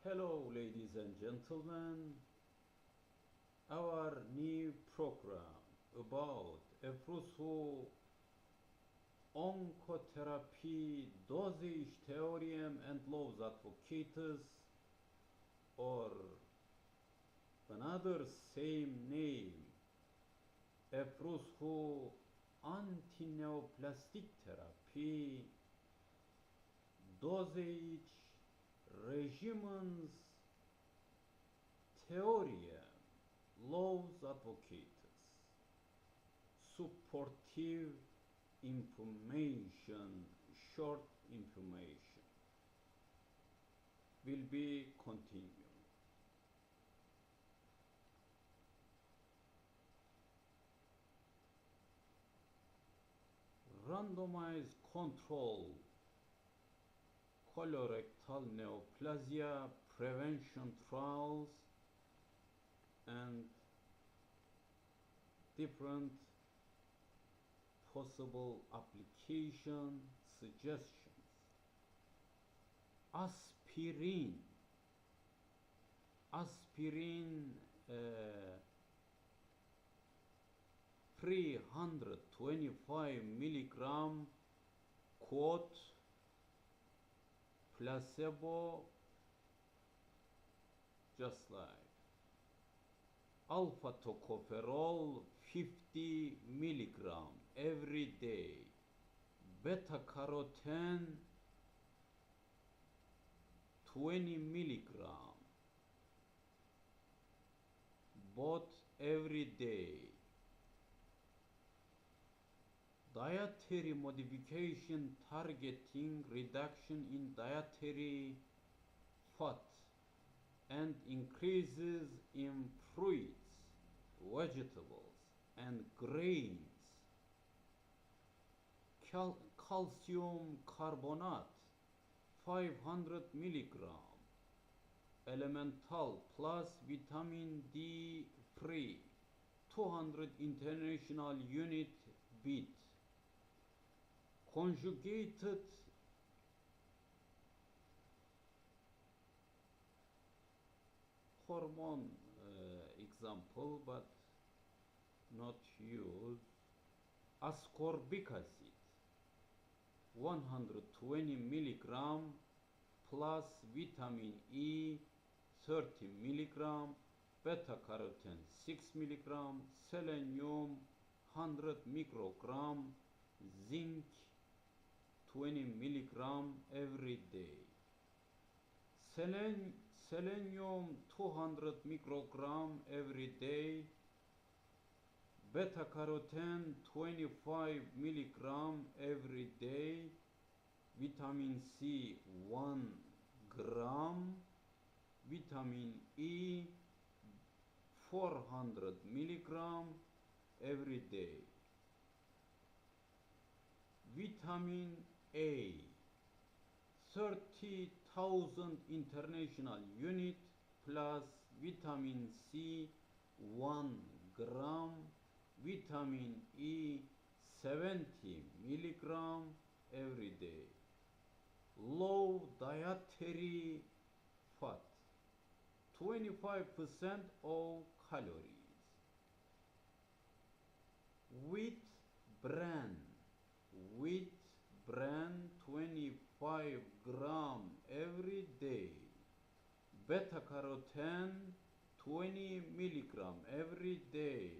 Hello, ladies and gentlemen. Our new program about Efruzhu Oncotherapy, Dosage, Theoryem, and Lawsadvocates, or another same name, Efruzhu Antineoplastic Therapy, Dosage, Regimens, Theoryem, Lawsadvocates, supportive information, short information will be continued. Randomized control colorectal neoplasia prevention trials and different possible application suggestions. Aspirin 325 milligram quote placebo, just like alpha tocopherol 50 milligram every day, beta carotene 20 milligram both every day. Dietary modification targeting reduction in dietary fat and increases in fruits, vegetables, and grains. Calcium carbonate 500 milligram, elemental plus vitamin D3 200 international unit bit. Conjugated hormone example, but not used. Ascorbic acid 120 milligram plus vitamin E 30 milligram, beta carotene 6 milligram, selenium 100 microgram, zinc 20 milligram every day. Selenium 200 microgram every day, beta carotene 25 milligram every day, vitamin C 1 gram, vitamin E 400 milligram every day. Vitamin A 30,000 international unit plus vitamin C 1 gram, vitamin E 70 milligram every day. Low dietary fat 25% of calories. Wheat bran 25 gram every day, beta carotene 20 milligram every day.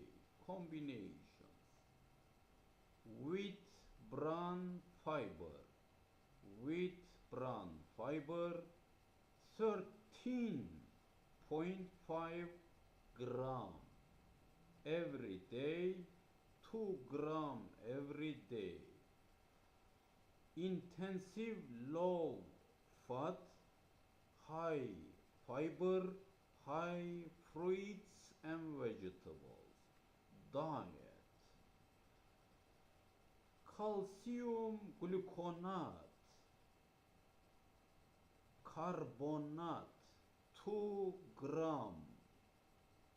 Combinations: wheat bran fiber 13.5 gram every day, 2 gram every day. Intensive low fat, high fiber, high fruits and vegetables diet. Calcium gluconate carbonate 2 gram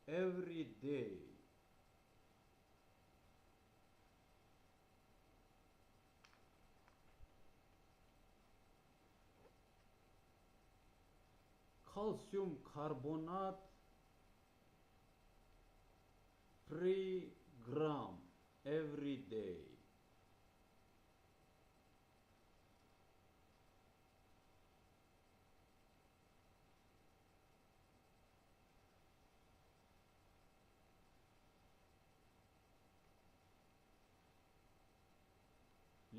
every day. calcium carbonate 3 gram every day.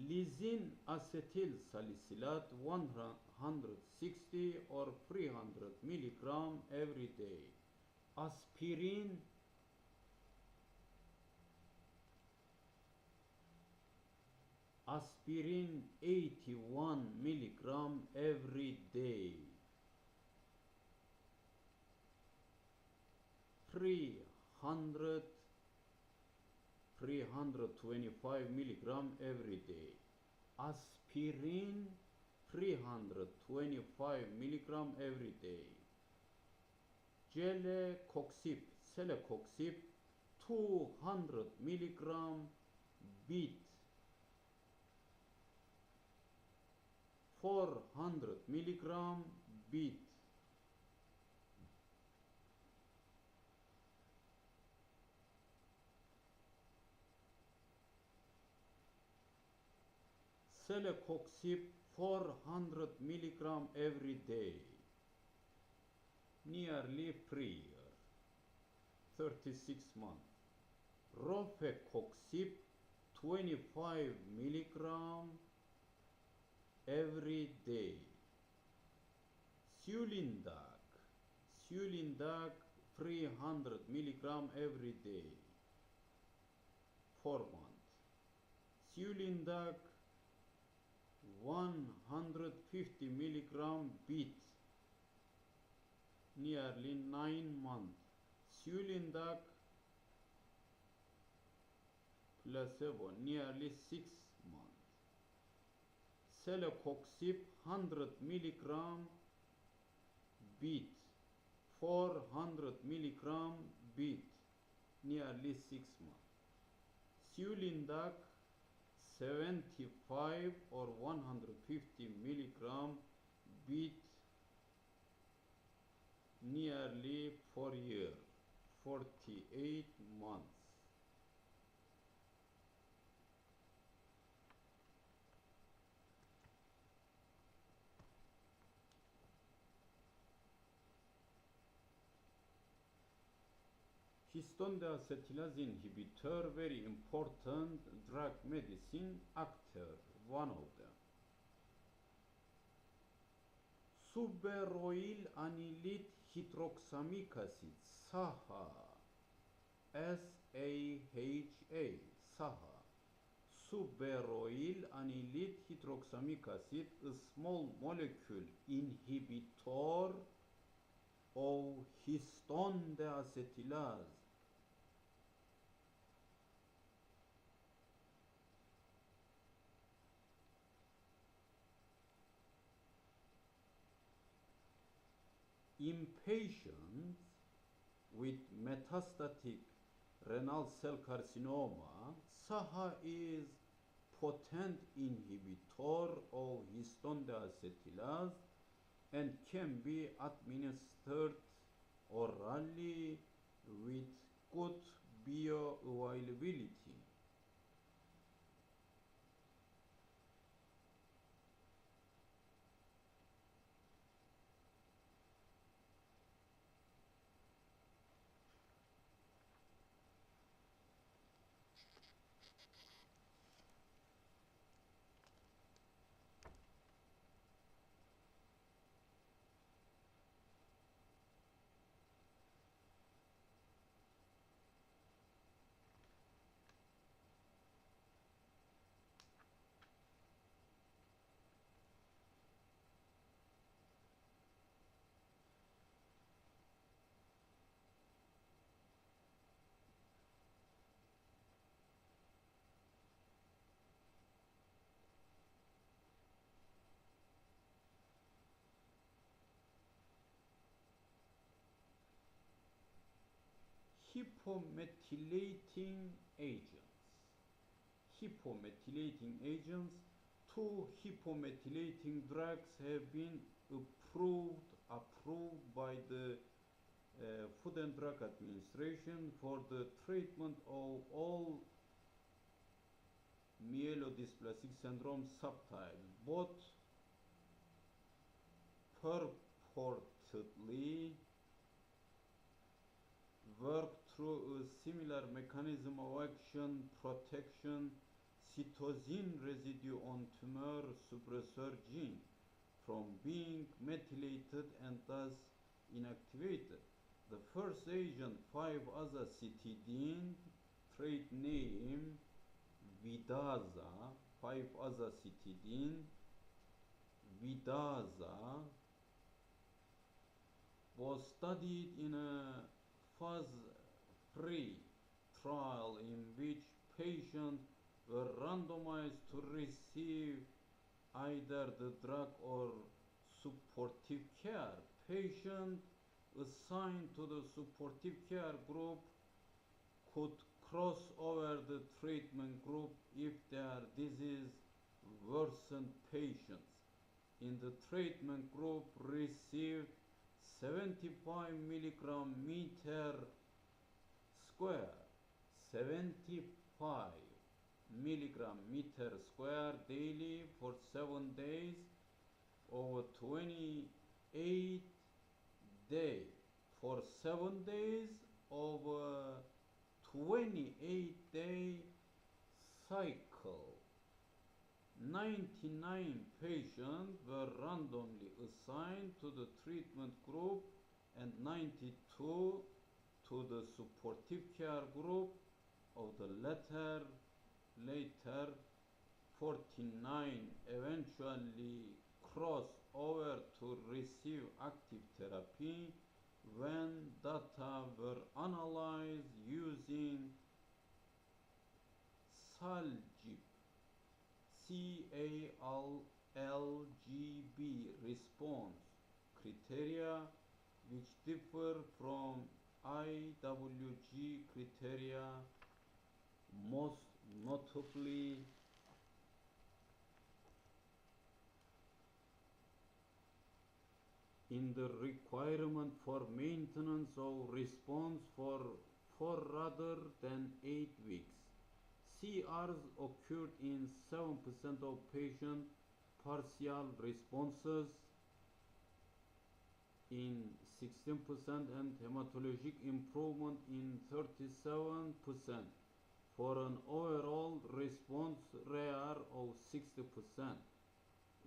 Lizin acetyl salicylate 160 or 300 milligram every day. Aspirin 81 milligram every day. 325 milligram every day. Aspirin 325 milligram every day. Celecoxib 200 milligram bit 400 milligram bit. Celecoxib 400 milligram every day, nearly 3 years, 36 months. Rofecoxib 25 milligram every day. Sulindac 300 milligram every day, 4 months. Sulindac 150 milligram bit, nearly 9 months. Sulindac placebo, nearly 6 months. Celecoxib 100 milligram bit, 400 milligram bit, nearly 6 months. Sulindac 75 or 150 milligram bit, nearly 4 years, 48 months. Histon deacetylase inhibitor, very important drug medicine actor, one of them. Suberoyl anilit hydroxamic acid, SAHA, SAHA, SAHA. Suberoyl anilit hydroxamic acid, a small molecule inhibitor of histon deacetylase. In patients with metastatic renal cell carcinoma, SAHA is potent inhibitor of histon deacetylase and can be administered orally with good bioavailability. Hypomethylating agents. Hypomethylating agents. 2 hypomethylating drugs have been approved approved by the Food and Drug Administration for the treatment of all myelodysplastic syndrome subtypes. Both purportedly work through a similar mechanism of action, protection cytosine residue on tumor suppressor gene from being methylated and thus inactivated. The first agent, 5-azacitidine, trade name Vidaza, 5-azacitidine, Vidaza, was studied in a phase 3 trial in which patients were randomized to receive either the drug or supportive care. Patients assigned to the supportive care group could cross over the treatment group if their disease worsened. Patients in the treatment group received 75 milligram meter square, 75 milligram meter square daily for 7 days over 28 days. For 7 days over 28-day cycle. 99 patients were randomly assigned to the treatment group and 92 to the supportive care group. Of the later 49 eventually crossed over to receive active therapy when data were analyzed using SALGB, CALGB response criteria, which differ from IWG criteria, most notably in the requirement for maintenance of response for 4 rather than 8 weeks. CRs occurred in 7% of patients, partial responses in 16% and hematologic improvement in 37% for an overall response rate of 60%.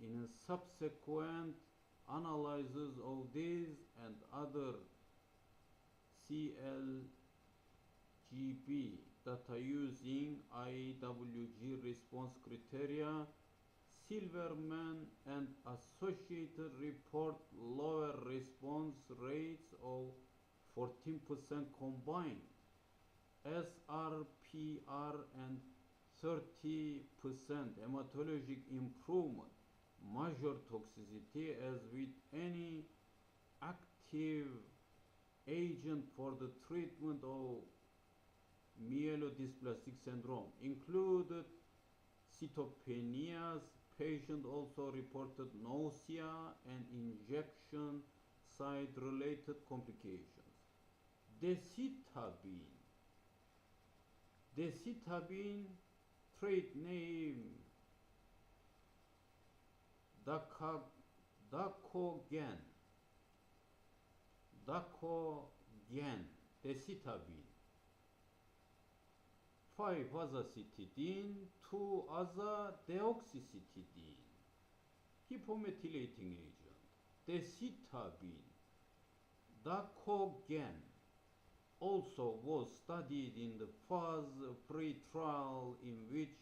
In subsequent analysis of these and other CLGB data using IWG response criteria, Silverman and associated report lower response rates of 14% combined, SRPR and 30% hematologic improvement, major toxicity as with any active agent for the treatment of myelodysplastic syndrome, included cytopenias. Patient also reported nausea and injection site related complications. Decitabine, trade name Dacogen, decitabine, 5-azacitidine, 2-azadeoxycitidine, hypomethylating agent. Decitabine, Dacogen, also was studied in the phase 3 trial in which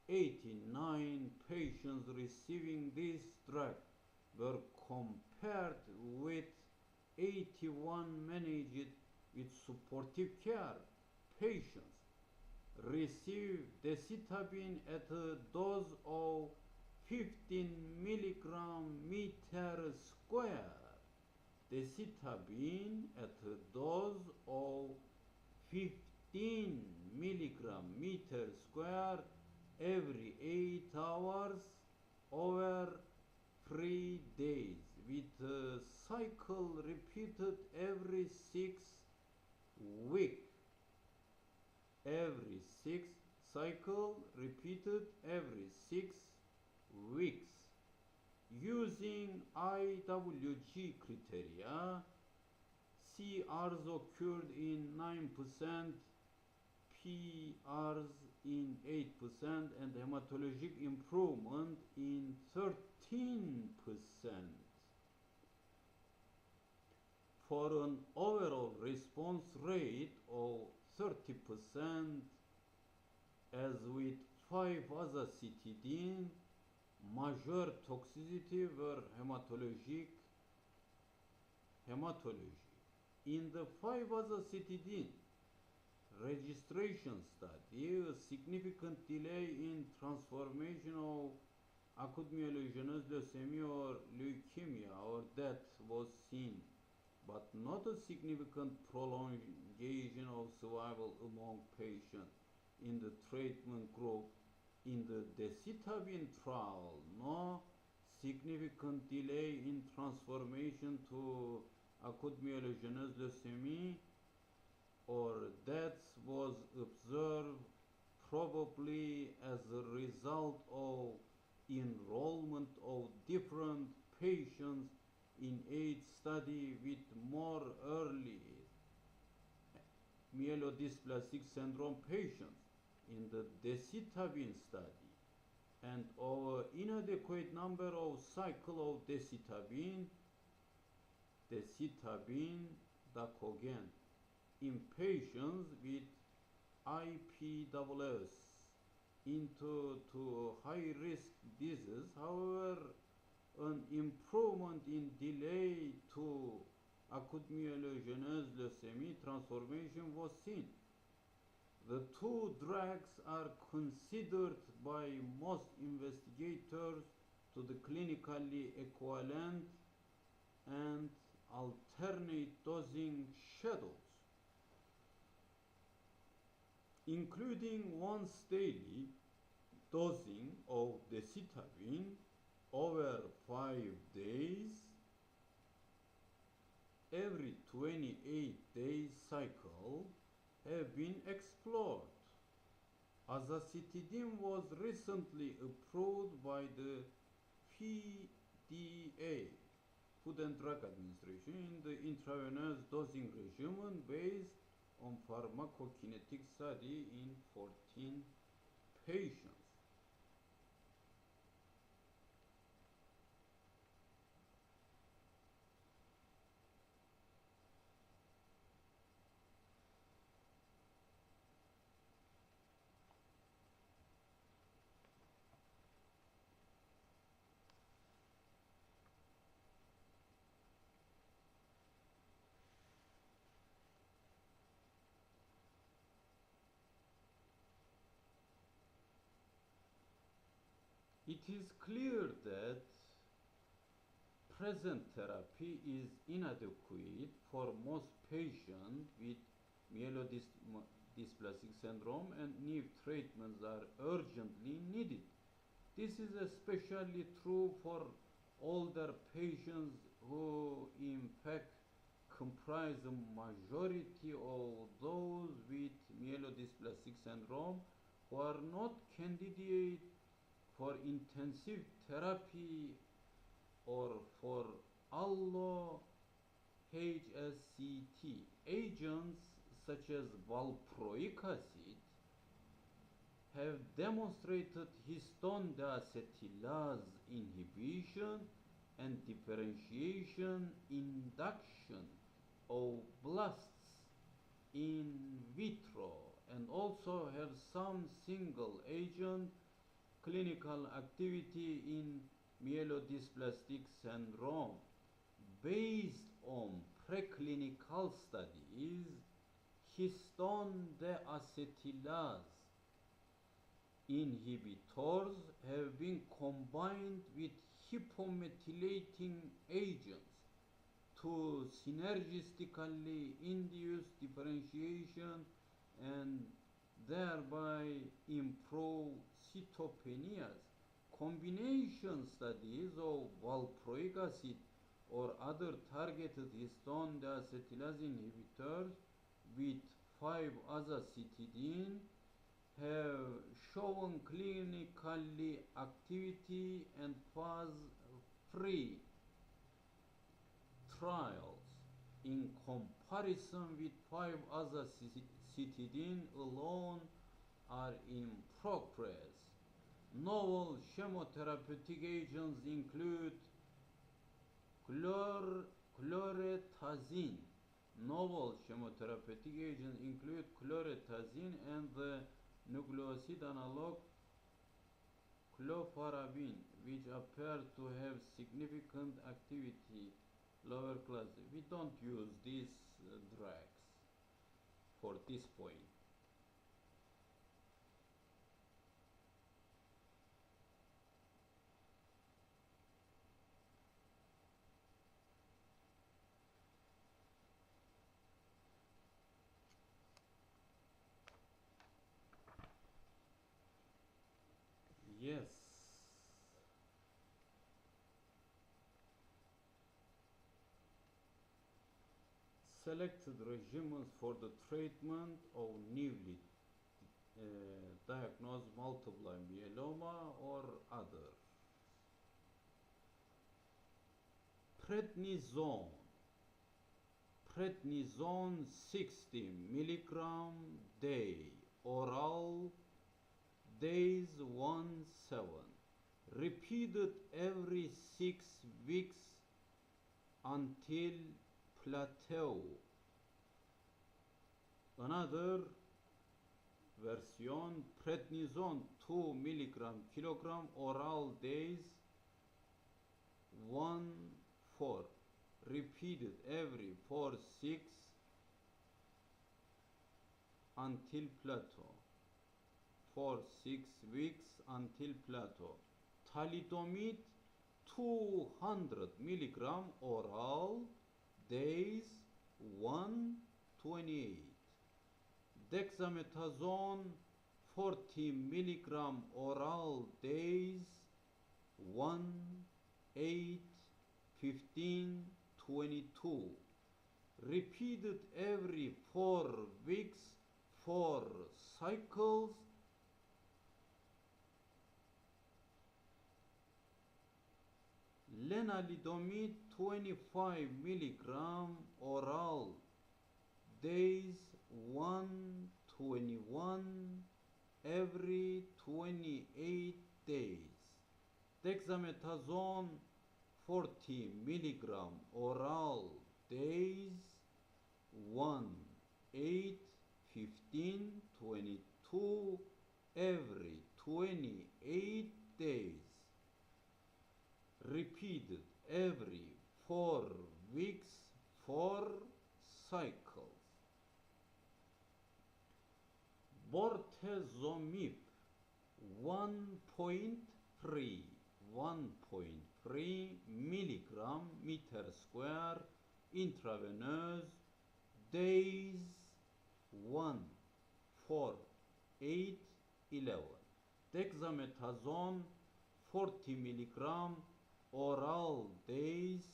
89 patients receiving this drug were compared with 81 managed with supportive care. Patients received decitabine at a dose of 15 milligram meter square. Decitabine at a dose of 15 milligram meter square every 8 hours over 3 days with a cycle repeated every 6 weeks. Every 6 cycle repeated every 6 weeks. Using IWG criteria, CRs occurred in 9%, PRs in 8%, and hematologic improvement in 13%. For an overall response rate of 30%, as with 5-azacitidine, major toxicity were hematology. In the 5-azacitidine registration study, a significant delay in transformation of acute myelogenous leukemia or leukemia or death was seen, but not a significant prolongation of survival among patients in the treatment group. In the decitabine trial, no significant delay in transformation to acute myelogenous leukemia or death was observed, probably as a result of enrollment of different patients in each study with more early myelodysplastic syndrome patients in the decitabine study, and of inadequate number of cycle of decitabine dacogen in patients with IPSS into high-risk disease. However, an improvement in delay to acute myelogenous leukemia transformation was seen. The two drugs are considered by most investigators to the clinically equivalent and alternate dosing schedules, including once daily dosing of decitabine over 5 days, every 28-day cycle have been explored. Azacitidine was recently approved by the FDA, Food and Drug Administration, in the intravenous dosing regimen based on pharmacokinetic study in 14 patients. It is clear that present therapy is inadequate for most patients with myelodysplastic syndrome, and new treatments are urgently needed. This is especially true for older patients who in fact comprise the majority of those with myelodysplastic syndrome who are not candidates for intensive therapy or for allo HSCT. Agents such as valproic acid have demonstrated histone deacetylase inhibition and differentiation induction of blasts in vitro, and also have some single agent clinical activity in myelodysplastic syndrome. Based on preclinical studies, histone deacetylase inhibitors have been combined with hypomethylating agents to synergistically induce differentiation and thereby improve cytopenias. Combination studies of valproic acid or other targeted histone deacetylase inhibitors with 5-azacitidine have shown clinically activity and phase 3 trials in comparison with 5-azacitidine alone are in progress. Novel chemotherapeutic agents include chloretazine. Novel chemotherapeutic agents include chloretazine and the nucleoside analog clofarabine, which appear to have significant activity. Lower class. We don't use these drugs for this point. Yes. Selected regimens for the treatment of newly diagnosed multiple myeloma or others. Prednisone. Prednisone 60 milligram day, oral, days 1-7. Repeated every 6 weeks until plateau. Another version, prednisone 2 milligram kilogram, oral, days 1-4. Repeated every 4-6 until plateau. 4-6 weeks until plateau. Thalidomide 200 milligram, oral, days 1-28. Dexamethasone 40 milligram, oral, days 1-8, 15, 22. Repeated every 4 weeks, 4 cycles. Lenalidomide 25 milligram, oral, days 1-21, every 28 days. Dexamethasone 40 milligram, oral, days 1-8, 15, 22, every 28 days. Repeated every 4 weeks, 4 cycles. Bortezomib 1.3 milligram meter square intravenous, days 1, 4, 8, 11. Dexamethasone 40 milligram, oral, days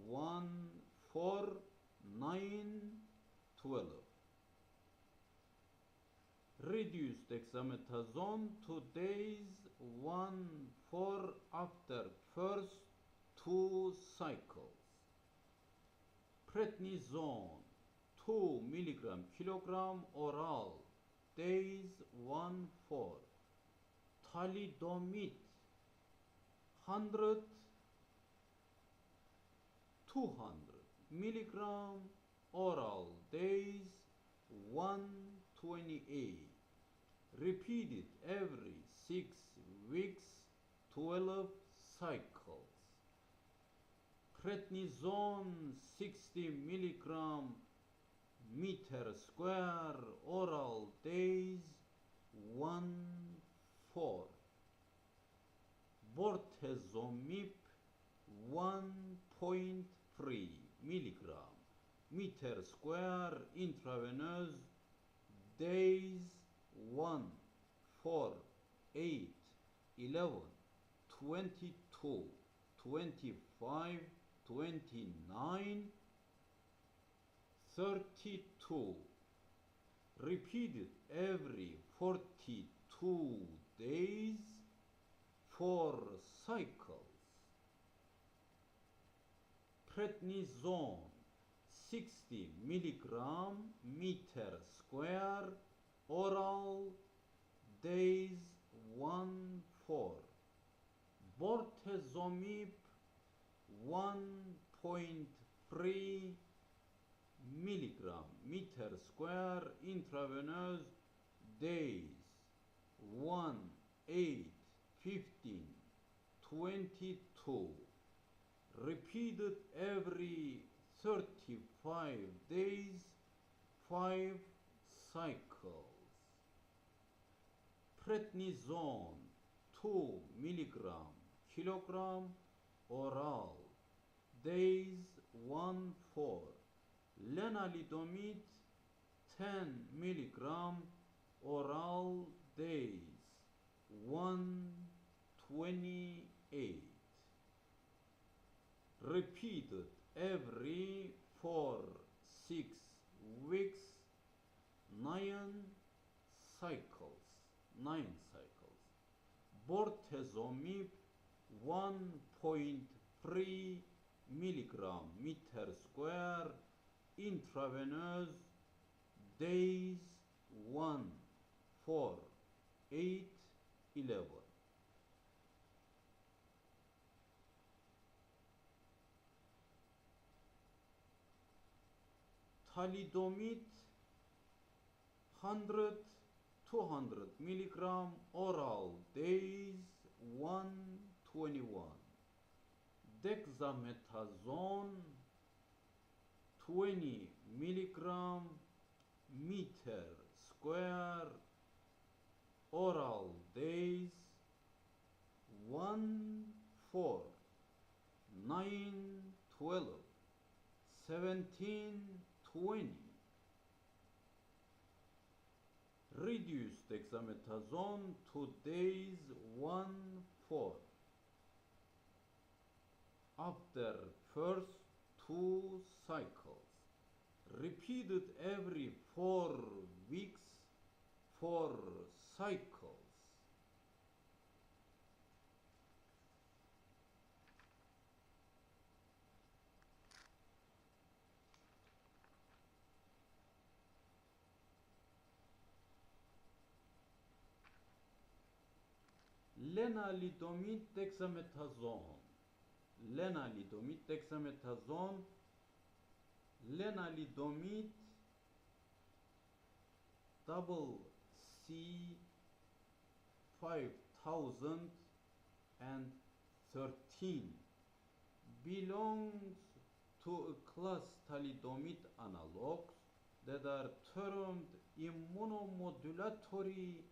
1, 4, 9, 12. Reduce dexamethasone to days 1, 4 after first 2 cycles. Prednisone 2 milligram kilogram, oral, days 1, 4. Thalidomide 100, 200 milligram, oral, days 1-28. Repeated every 6 weeks, 12 cycles. Prednisone 60 milligram meter square, oral, days 1-4. Bortezomib 1.3 milligram meter square intravenous, days 1, 4, 8, 11, 22, 25, 29, 32. Repeated every 42 days, 4 cycles. Prednisone 60 milligram meter square oral, days 1-4. Bortezomib 1.3 milligram meter square intravenous, days 1, 8, 15, 22. Repeated every 35 days, 5 cycles. Prednisone 2 milligram kilogram oral, days 1-4. Lenalidomide 10 milligram oral, days 1-28. Repeated every 4-6 weeks, 9 cycles. Bortezomib 1.3 milligram meter square intravenous, days 1, 4, 8, 11. Thalidomide 100, 200 milligram oral, days 1-21. Dexamethasone 20 milligram meter square oral, days 1-4, 9-12, 17-20. Reduce dexamethasone to days 1-4. After first 2 cycles, repeated every 4 weeks, 4 cycles. Lenalidomide dexamethasone. Lenalidomide dexamethasone. Lenalidomide double C 5013 belongs to a class thalidomide analogues that are termed immunomodulatory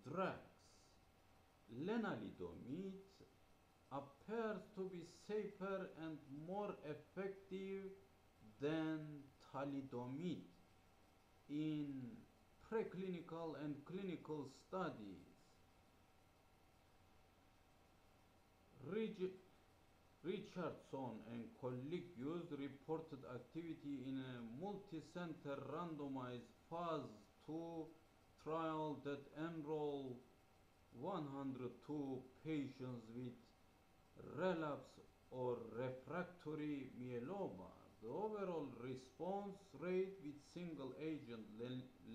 drugs. Lenalidomide appears to be safer and more effective than thalidomide in preclinical and clinical studies. Richardson and colleagues reported activity in a multi-center randomized phase 2 trial that enrolled 102 patients with relapse or refractory myeloma. The overall response rate with single agent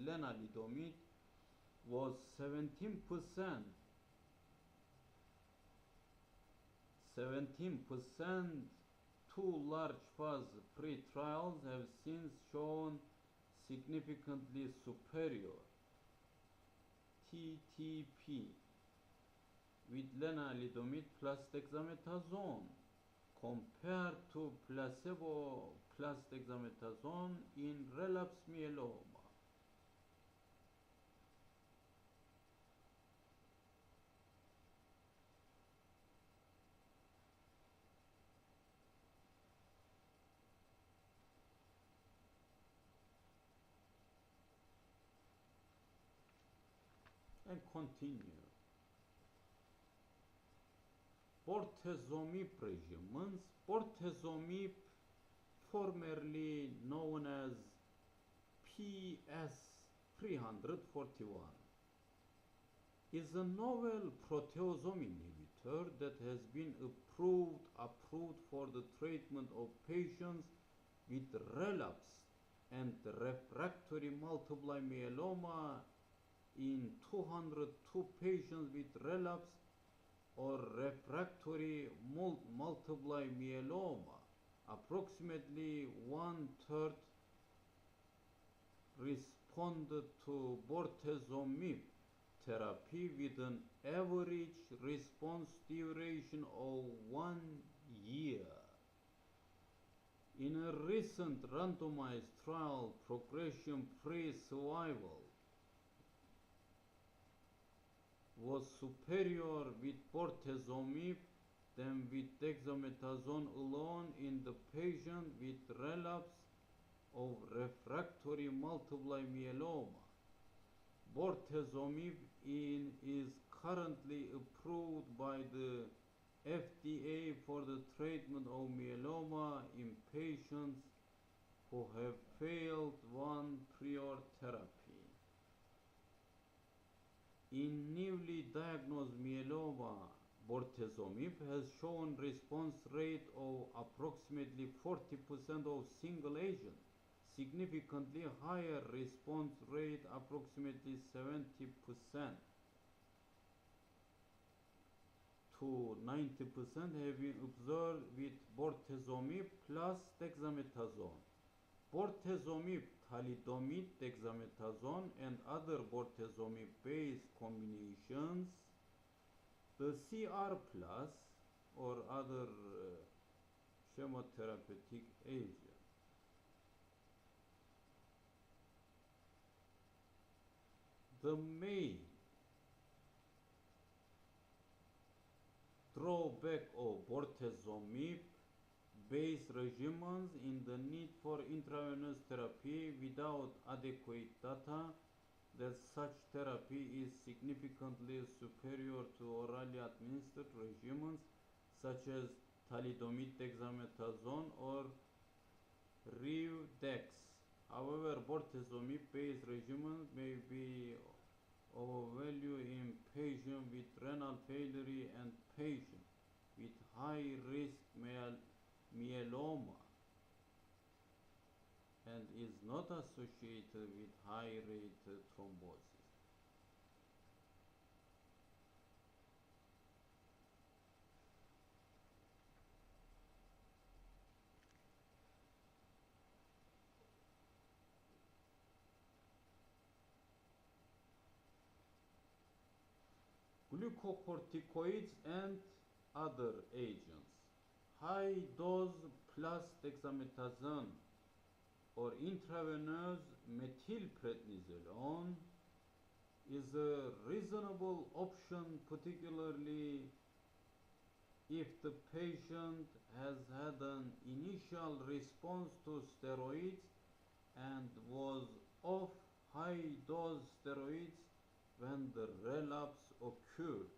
lenalidomide was 17%. 17%. Two large phase 3 trials have since shown significantly superior TTP with lenalidomide plus dexamethasone compared to placebo plus dexamethasone in relapsed myeloma. And continue. Bortezomib regimens. Bortezomib bortezomib, formerly known as PS341, is a novel proteasome inhibitor that has been approved for the treatment of patients with relapsed and refractory multiple myeloma in 202 patients with relapsed or refractory multiple myeloma. Approximately one-third responded to bortezomib therapy with an average response duration of 1 year. In a recent randomized trial, progression-free survival was superior with bortezomib than with dexamethasone alone in the patient with relapse of refractory multiple myeloma. Bortezomib is currently approved by the FDA for the treatment of myeloma in patients who have failed one prior therapy. In newly diagnosed myeloma, bortezomib has shown response rate of approximately 40% of single agent, significantly higher response rate, approximately 70% to 90%, have been observed with bortezomib plus dexamethasone. Bortezomib, thalidomide, dexamethasone, and other bortezomib-based combinations, the CR plus or other chemotherapeutic agents. The main drawback of bortezomib-based regimens in the need for intravenous therapy without adequate data that such therapy is significantly superior to orally administered regimens such as thalidomide, dexamethasone, or Revdex. However, bortezomib-based regimens may be of value in patients with renal failure and patients with high-risk myeloma and is not associated with high-rate thrombosis. Glucocorticoids and other agents. High dose plus dexamethasone or intravenous methylprednisolone is a reasonable option, particularly if the patient has had an initial response to steroids and was off high-dose steroids when the relapse occurred.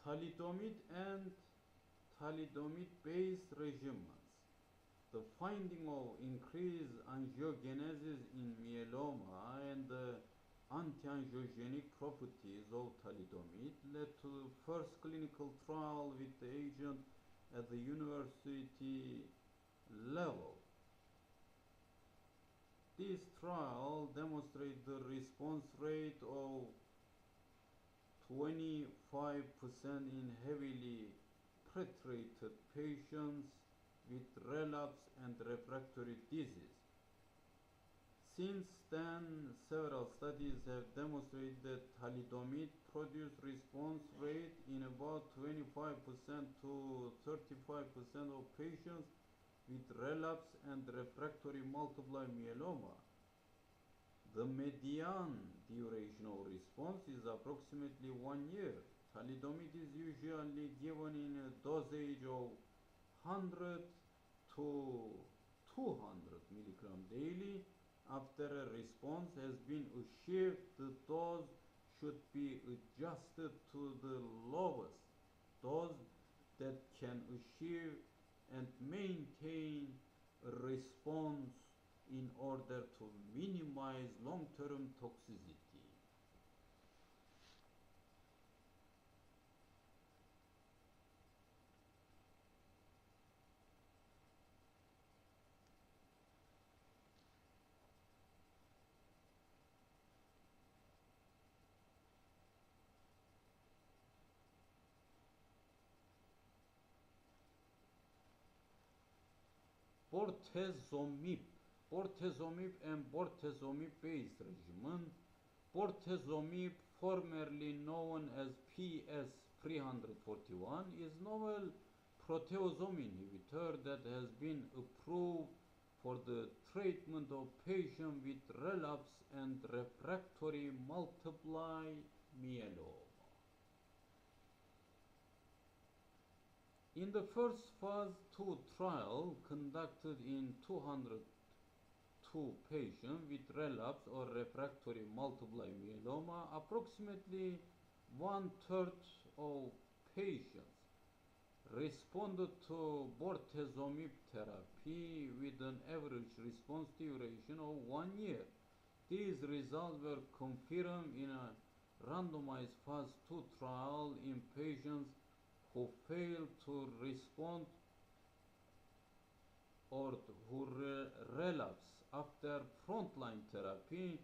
Thalidomide and thalidomide-based regimens. The finding of increased angiogenesis in myeloma and the anti-angiogenic properties of thalidomide led to the first clinical trial with the agent at the university level. This trial demonstrated the response rate of 25% in heavily pretreated patients with relapse and refractory disease. Since then, several studies have demonstrated that thalidomide produced response rate in about 25% to 35% of patients with relapse and refractory multiple myeloma, The median duration of response is approximately 1 year. Thalidomide is usually given in a dosage of 100 to 200 milligram daily. After a response has been achieved, the dose should be adjusted to the lowest dose that can achieve and maintain a response in order to minimize long-term toxicity. Bortezomib and bortezomib-based regimen. Bortezomib, formerly known as PS341, is novel proteasome inhibitor that has been approved for the treatment of patients with relapse and refractory multiple myeloma. In the first phase 2 trial conducted in 202 patients with relapse or refractory multiple myeloma, approximately 1/3 of patients responded to bortezomib therapy with an average response duration of 1 year. These results were confirmed in a randomized phase 2 trial in patients who failed to respond or who relapse after frontline therapy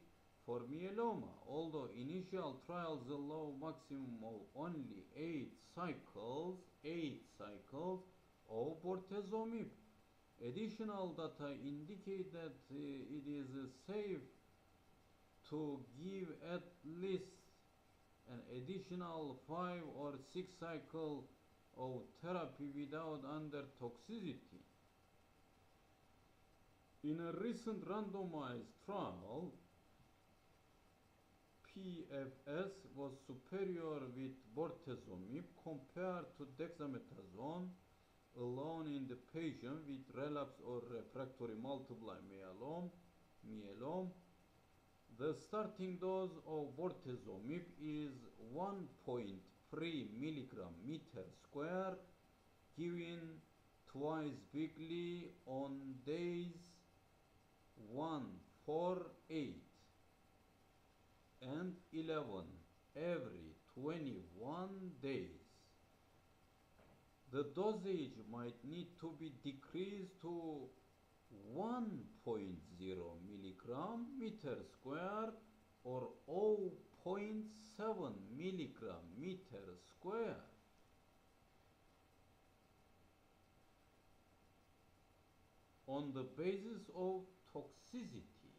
for myeloma. Although initial trials allow maximum of only 8 cycles of bortezomib, additional data indicate that it is safe to give at least an additional 5 or 6 cycles of therapy without under toxicity. In a recent randomized trial, PFS was superior with bortezomib compared to dexamethasone alone in the patient with relapse or refractory multiple myeloma. The starting dose of bortezomib is 1.3 milligram meter square, given twice weekly on days 1, 4, 8 and 11 every 21 days. The dosage might need to be decreased to 1.0 milligram meter square or 0.7 milligram meter square. On the basis of toxicity,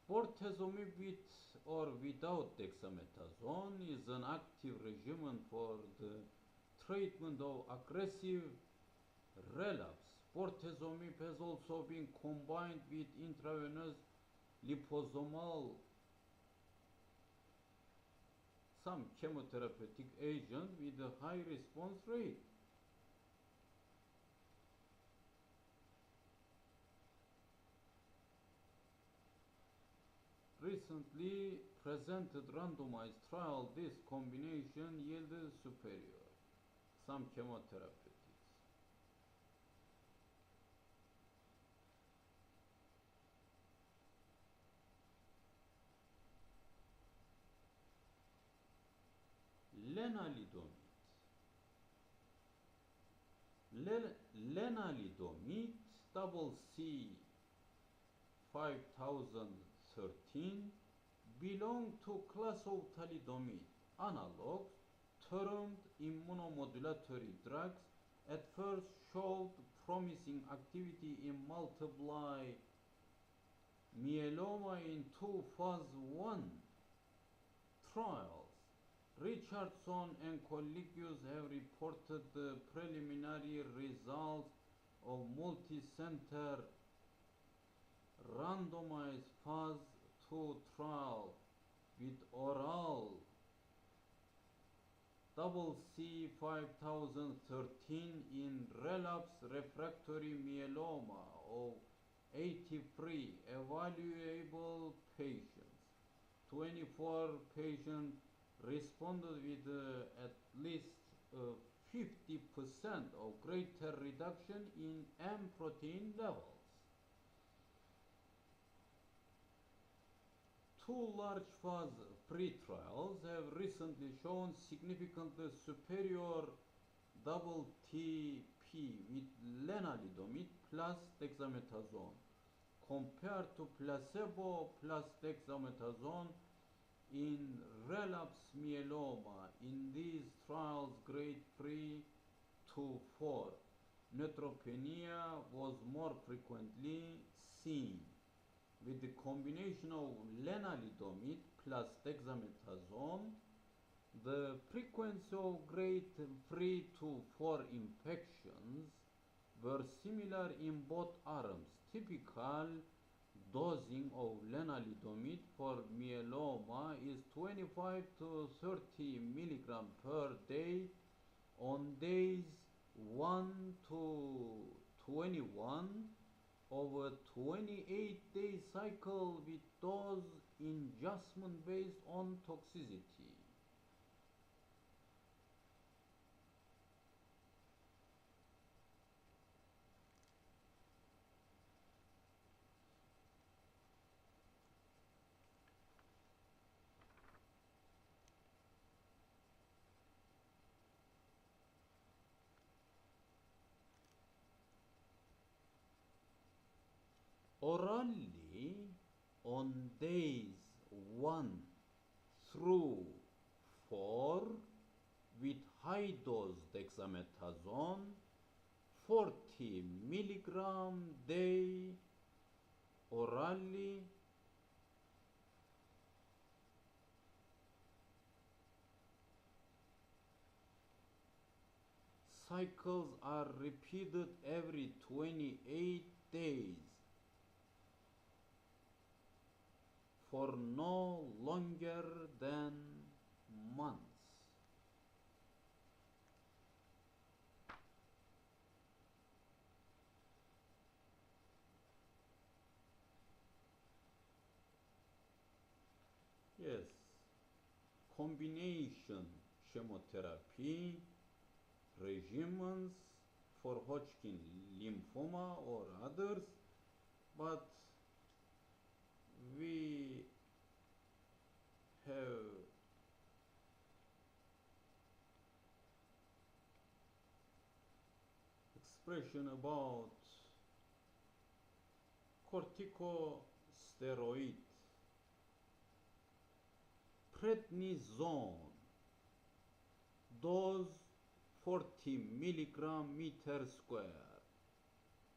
bortezomib with or without dexamethasone is an active regimen for the treatment of aggressive relapse. Bortezomib has also been combined with intravenous liposomal some chemotherapeutic agent with a high response rate. Recently presented randomized trial, this combination yielded superior some chemotherapeutics. Lenalidomide double C 5013 belong to class of thalidomide analogs termed immunomodulatory drugs. At first showed promising activity in multiple myeloma in 2 phase 1 trials. Richardson and colleagues have reported the preliminary results of multi-center randomized phase II trial with oral CC 5013 in relapse refractory myeloma of 83 evaluable patients. 24 patients responded with at least 50% or greater reduction in M protein levels. Two large phase pre-trials have recently shown significantly superior double TP with lenalidomide plus dexamethasone compared to placebo plus dexamethasone in relapse myeloma. In these trials, grade 3 to 4 neutropenia was more frequently seen. With the combination of lenalidomide plus dexamethasone, the frequency of grade 3 to 4 infections were similar in both arms. Typical dosing of lenalidomide for myeloma is 25 to 30 milligram per day on days 1 to 21 over 28-day cycle with dose adjustment based on toxicity. Orally on days 1 through 4 with high dose dexamethasone 40 milligram day orally, cycles are repeated every 28 days for no longer than months. Yes, combination chemotherapy regimens for Hodgkin lymphoma or others, but we have expression about corticosteroid, prednisone, dose 40 milligram meter square,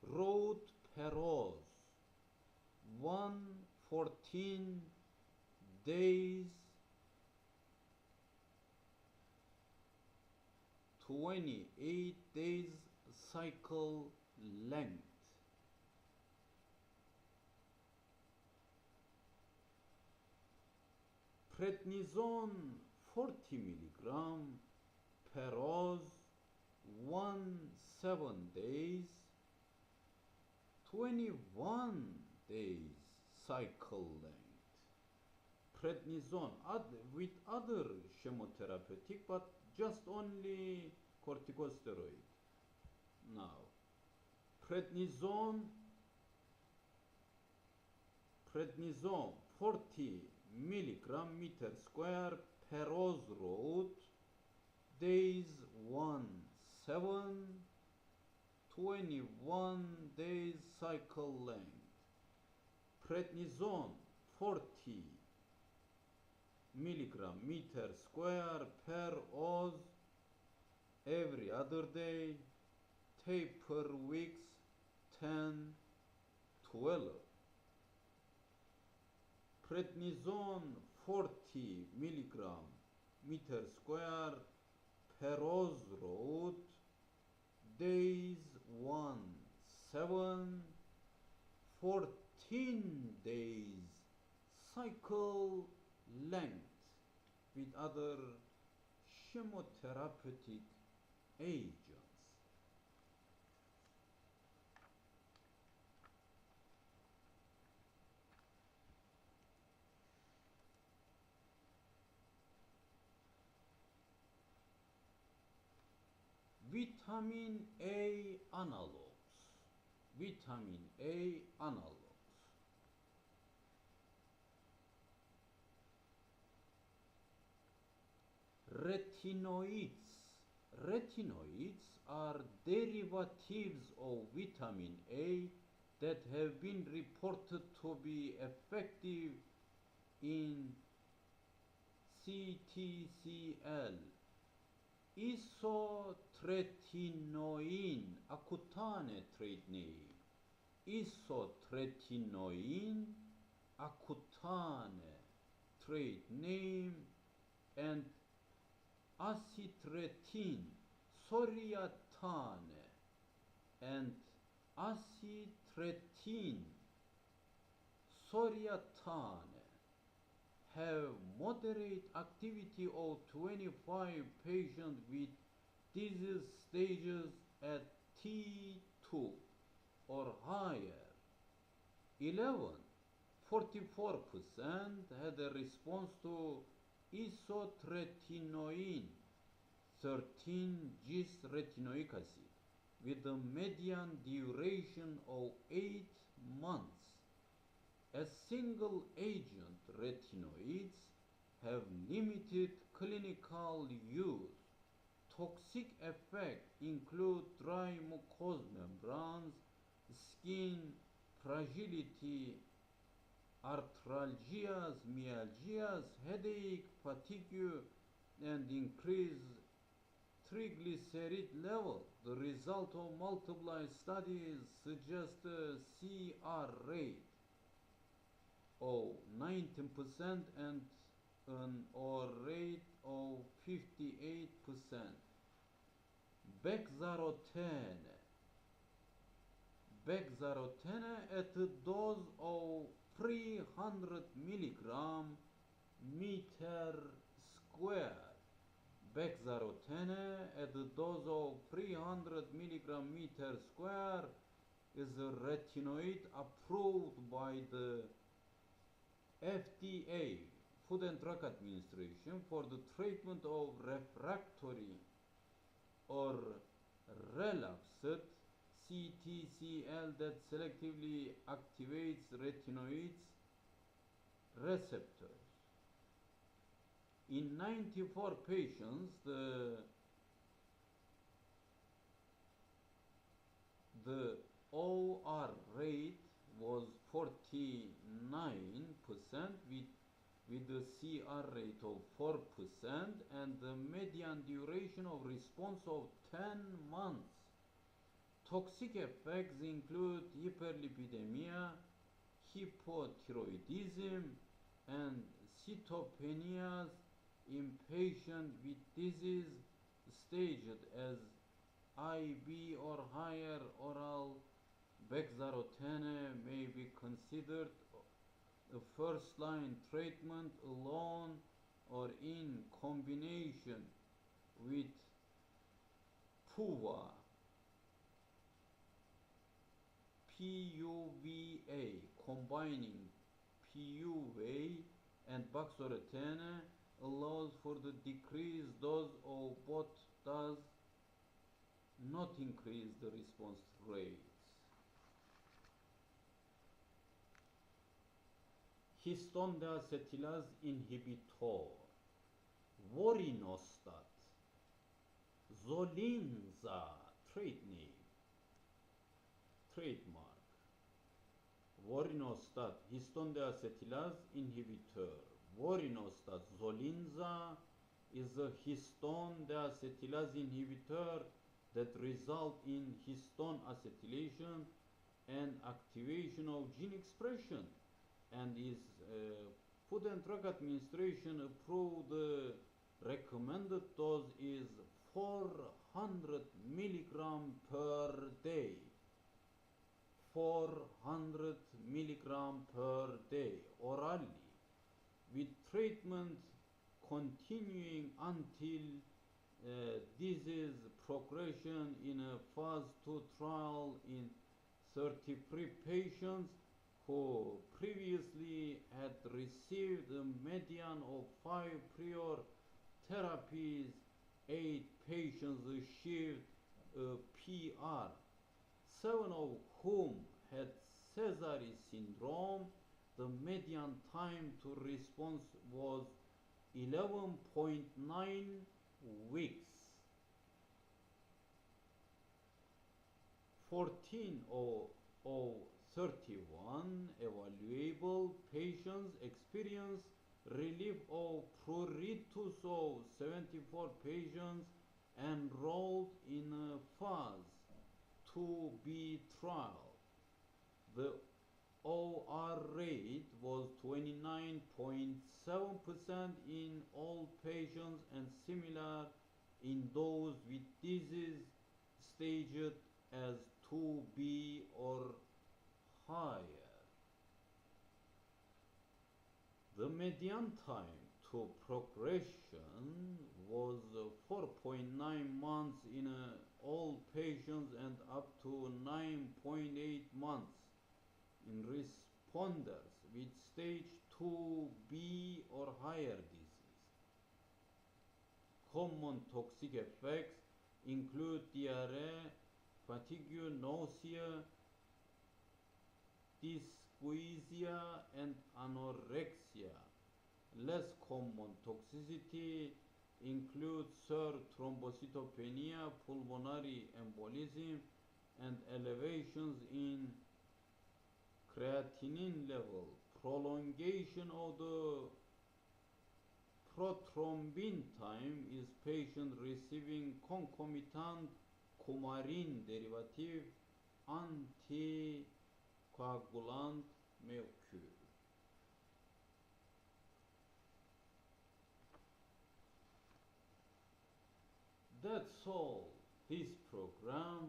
road perose, 114 days, 28 days cycle length. Prednisone 40 milligram, perose 17 days, 21 days cycle length. Prednisone with other chemotherapeutic, but just only corticosteroid. Now, prednisone 40 milligram meter square, perose road, days 1-7, 21 days cycle length. Prednisone 40 milligram meter square per oz every other day, taper weeks 10-12. Prednisone 40 milligram meter square per oz road, days 1-7, 14 days cycle length with other chemotherapeutic agents. Vitamin A analogs. Vitamin A analogs. Retinoids. Retinoids are derivatives of vitamin A that have been reported to be effective in CTCL. Isotretinoin, acutane trade name. Isotretinoin, acutane trade name, and acitretin, soriatane, and acitretin, soriatane have moderate activity of 25 patients with disease stages at T2 or higher. 44% had a response to isotretinoin, 13 gis retinoic acid, with a median duration of 8 months. As single agent retinoids have limited clinical use. Toxic effects include dry mucous membranes, skin fragility, arthralgias, myalgias, headache, fatigue, and increased triglyceride level. The result of multiple studies suggest a CR rate of 19% and an OR rate of 58%. Bexarotene. Bexarotene at a dose of 300 milligram meter square. Bexarotene at a dose of 300 milligram meter square is a retinoid approved by the FDA, Food and Drug Administration, for the treatment of refractory or relapsed CTCL that selectively activates retinoids receptors. In 94 patients, the OR rate was 49% with a CR rate of 4% and the median duration of response of 10 months. Toxic effects include hyperlipidemia, hypothyroidism, and cytopenias in patients with disease staged as IB or higher. Oral bexarotene may be considered a first-line treatment alone or in combination with PUVA, PUVA, combining PUVA and bexarotene allows for the decreased dose of both does not increase the response rates. Histone deacetylase inhibitor, Vorinostat, Zolinza, trade name, trademark. Vorinostat, histone deacetylase inhibitor. Vorinostat Zolinza is a histone deacetylase inhibitor that results in histone acetylation and activation of gene expression, and is Food and Drug Administration approved. The recommended dose is 400 milligram per day. 400 milligram per day orally. with treatment continuing until disease progression in a phase 2 trial in 33 patients who previously had received a median of 5 prior therapies. 8 patients achieved a PR, 7 of whom had Sézary syndrome. The median time to response was 11.9 weeks. 14 of 31 evaluable patients experienced relief of pruritus of 74 patients enrolled in a phase 2B trial. The OR rate was 29.7% in all patients and similar in those with disease staged as 2B or higher. The median time to progression was 4.9 months in all patients and up to 9.8 months in responders with stage 2B or higher disease. Common toxic effects include diarrhea, fatigue, nausea, dysgeusia, and anorexia. Less common toxicity includes thrombocytopenia, pulmonary embolism, and elevations in creatinine level. Prolongation of the prothrombin time is patient receiving concomitant coumarin derivative anticoagulant molecule. That's all this program,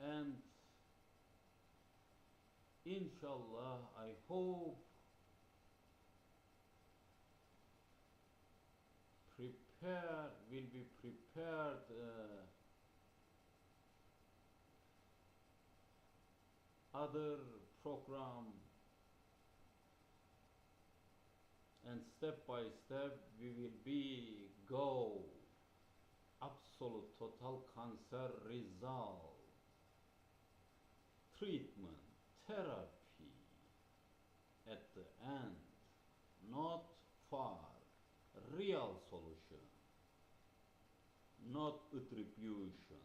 and inshallah I hope will be prepared other program, and step by step we will be go absolute total cancer result, treatment, therapy at the end, not far, real solution, not attribution.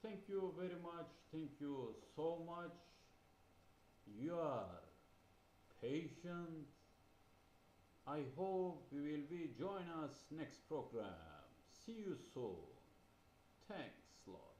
Thank you very much. Thank you so much. You are patient. I hope you will be join us next program. See you soon. Thanks a lot.